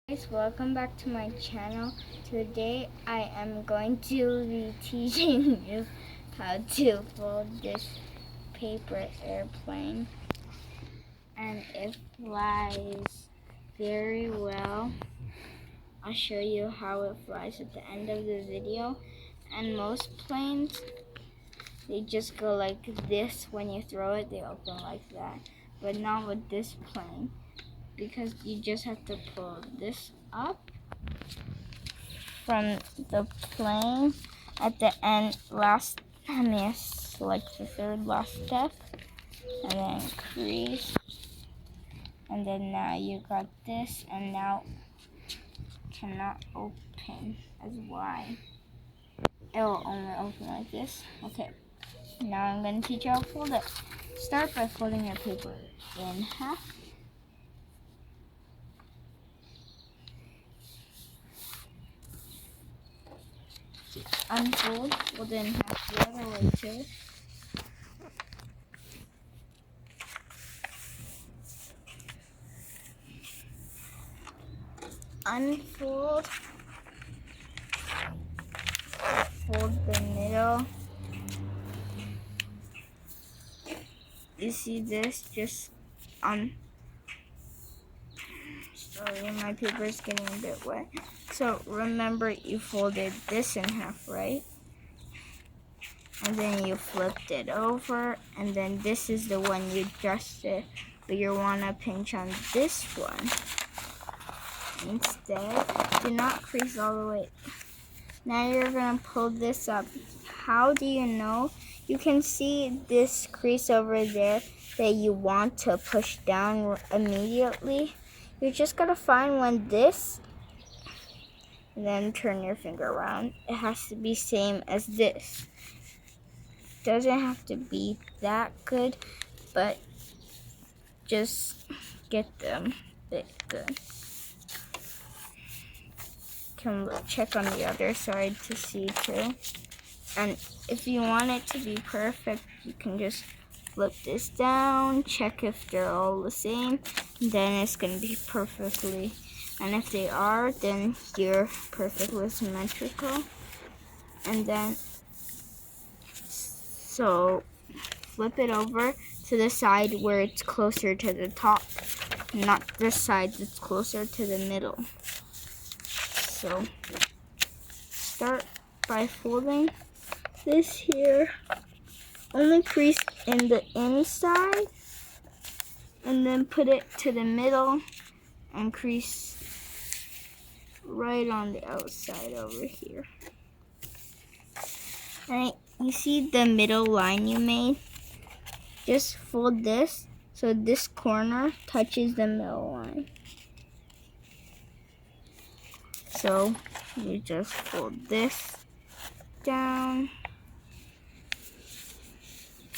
Guys, welcome back to my channel. Today I am going to be teaching you how to fold this paper airplane, and it flies very well. I'll show you how it flies at the end of the video. And most planes, they just go like this. When you throw it, they open like that, but not with this plane, because you just have to pull this up from the plane at the end. Like the third last step, and then crease, and then now you got this, and now cannot open as wide. It will only open like this. Okay, now I'm going to teach you how to fold it. Start by folding your paper in half. Unfold, fold it in half the other way too. Unfold, fold the middle. You see this? Just sorry, my paper is getting a bit wet. So remember, you folded this in half, right? And then you flipped it over, and then this is the one you adjusted, but you want to pinch on this one instead. Do not crease all the way. Now you're going to pull this up. How do you know? You can see this crease over there that you want to push down immediately. You're just going to find one this, and then turn your finger around. It has to be same as this. Doesn't have to be that good, but just get them a bit good. Can check on the other side to see too. And if you want it to be perfect, you can just flip this down, check if they're all the same, then it's going to be perfectly. And if they are, then you're perfectly symmetrical. And then so flip it over to the side where it's closer to the top, not the side that's closer to the middle. So start by folding this here. Only crease in the inside, and then put it to the middle and crease right on the outside over here. Alright, you see the middle line you made? Just fold this so this corner touches the middle line. So you just fold this down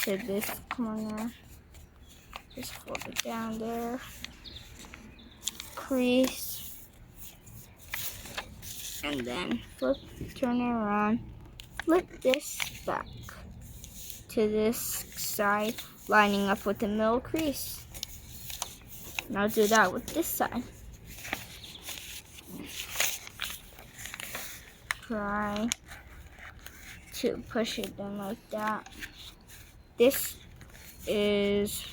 to this corner. Just fold it down there. Crease. And then flip, turn it around. Flip this back to this side, lining up with the middle crease. Now do that with this side. Try to push it down like that. This is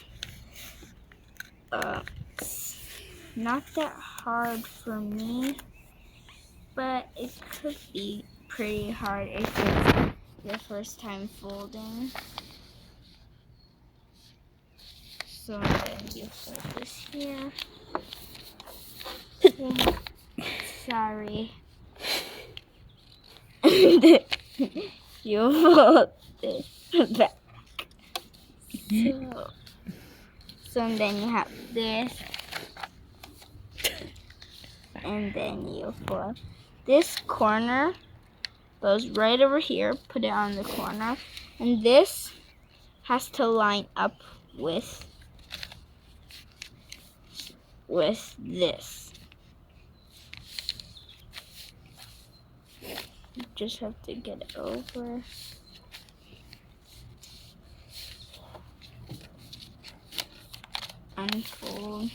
not that hard for me, but it could be pretty hard if it's your first time folding. So then you fold this here. Sorry. You fold this back. So then you have this, and then you fold this corner goes right over here. Put it on the corner, and this has to line up with this. You just have to get it over. Unfold.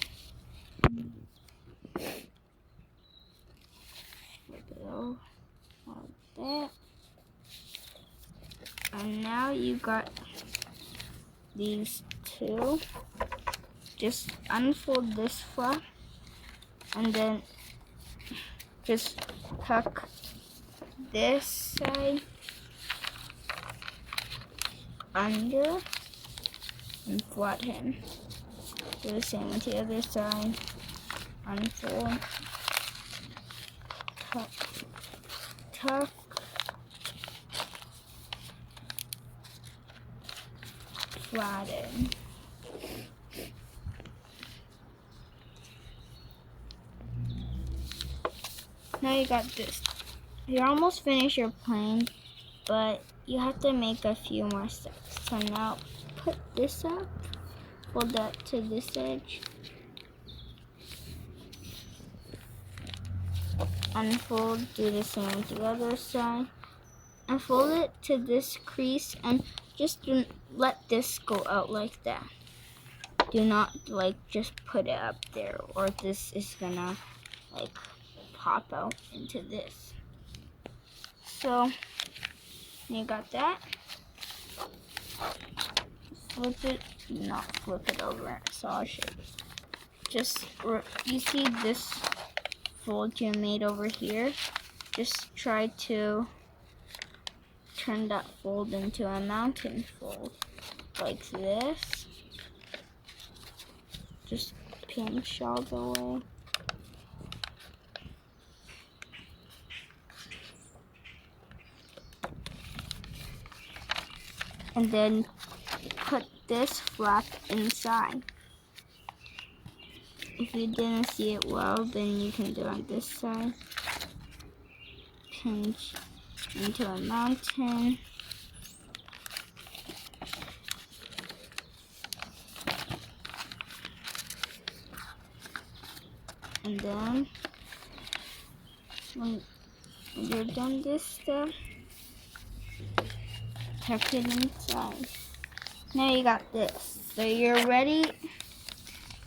you got these two, just unfold this flap and then just tuck this side under and flatten. Do the same with the other side. Unfold, tuck, tuck, flatten. Now you got this. You're almost finished your plane, but you have to make a few more steps. So now put this up, fold that to this edge, unfold, do the same with the other side, and fold it to this crease and just let this go out like that. Do not just put it up there or this is gonna pop out into this. So you got that. Flip it, not flip it over, so I should just, you see this fold you made over here? Just try to turn that fold into a mountain fold, like this. Just pinch all the way. And then put this flap inside. If you didn't see it well, then you can do it on this side. Pinch into a mountain. And then when you're done this step, tuck it inside. Now you got this. So you're ready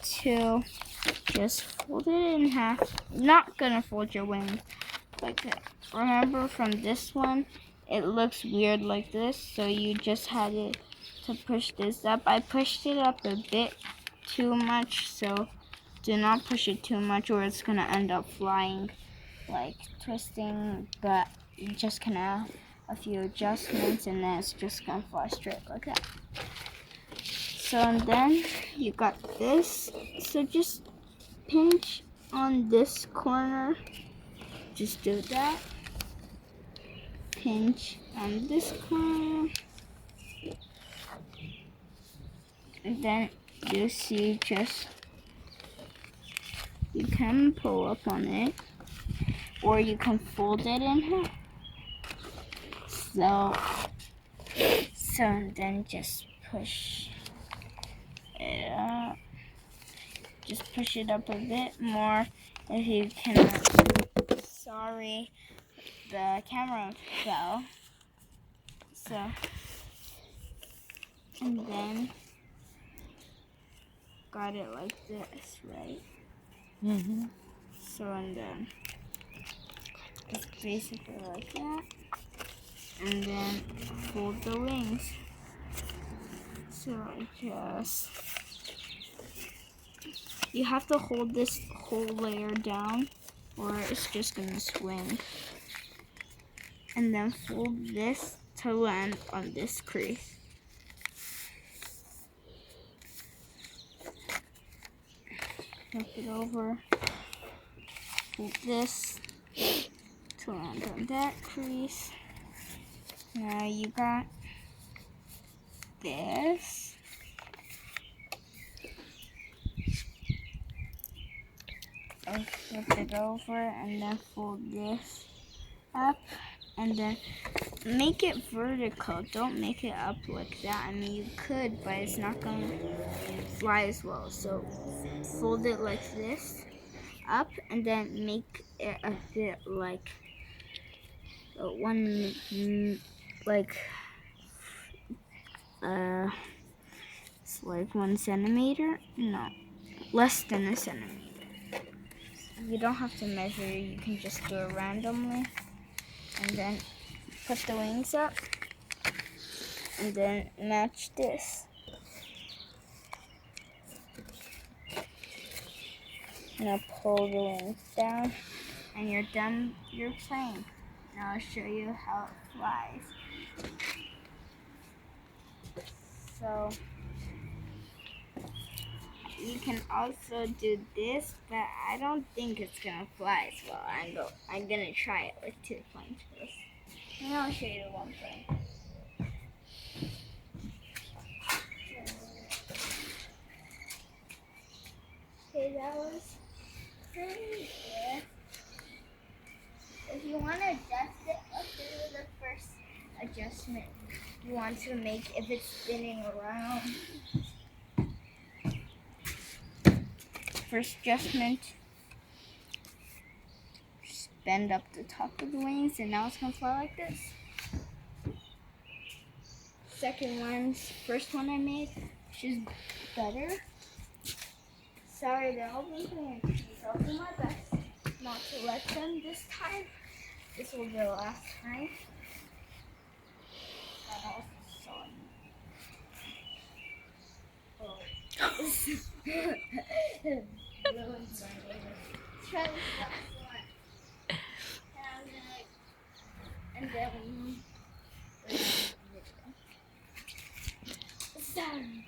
to just fold it in half. Not gonna fold your wings like that. Remember from this one, it looks weird like this, so you just had to push this up. I pushed it up a bit too much, so do not push it too much or it's gonna end up flying, twisting, but you just can have a few adjustments and then it's just gonna fly straight like that. So and then you got this, so just pinch on this corner, just do that, pinch on this corner, and then you see you can pull up on it, or you can fold it in half. So and then just push it up. Just push it up a bit more if you cannot. Sorry, the camera fell. So, and then got it like this, right? Mm-hmm. So and then it's basically like that, and then fold the wings. So you have to hold this whole layer down or it's just gonna swing. And then fold this to land on this crease. Flip it over. Fold this to land on that crease. Now you got this. And flip it over and then fold this up and then make it vertical. Don't make it up like that. I mean, you could, but it's not going to fly as well. So fold it like this up and then make it a bit like it's like 1 centimeter. No, less than a centimeter. You don't have to measure, you can just do it randomly. And then put the wings up. And then match this. Now pull the wings down, and you're done your plane. Now I'll show you how it flies. So you can also do this, but I don't think it's gonna fly as well. I'm gonna try it with 2 planes first. And I'll show you the one plane. Okay, that was pretty good. If you want to adjust it, let's do the first adjustment. You want to make if it's spinning around. First adjustment, just bend up the top of the wings, and now it's gonna fly like this. First one I made, which is better. Sorry, they're all moving. I'll do my best not to let them this time. This will be the last time. I also saw Try this last one. And then sorry.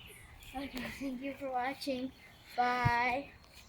Okay, thank you for watching. Bye.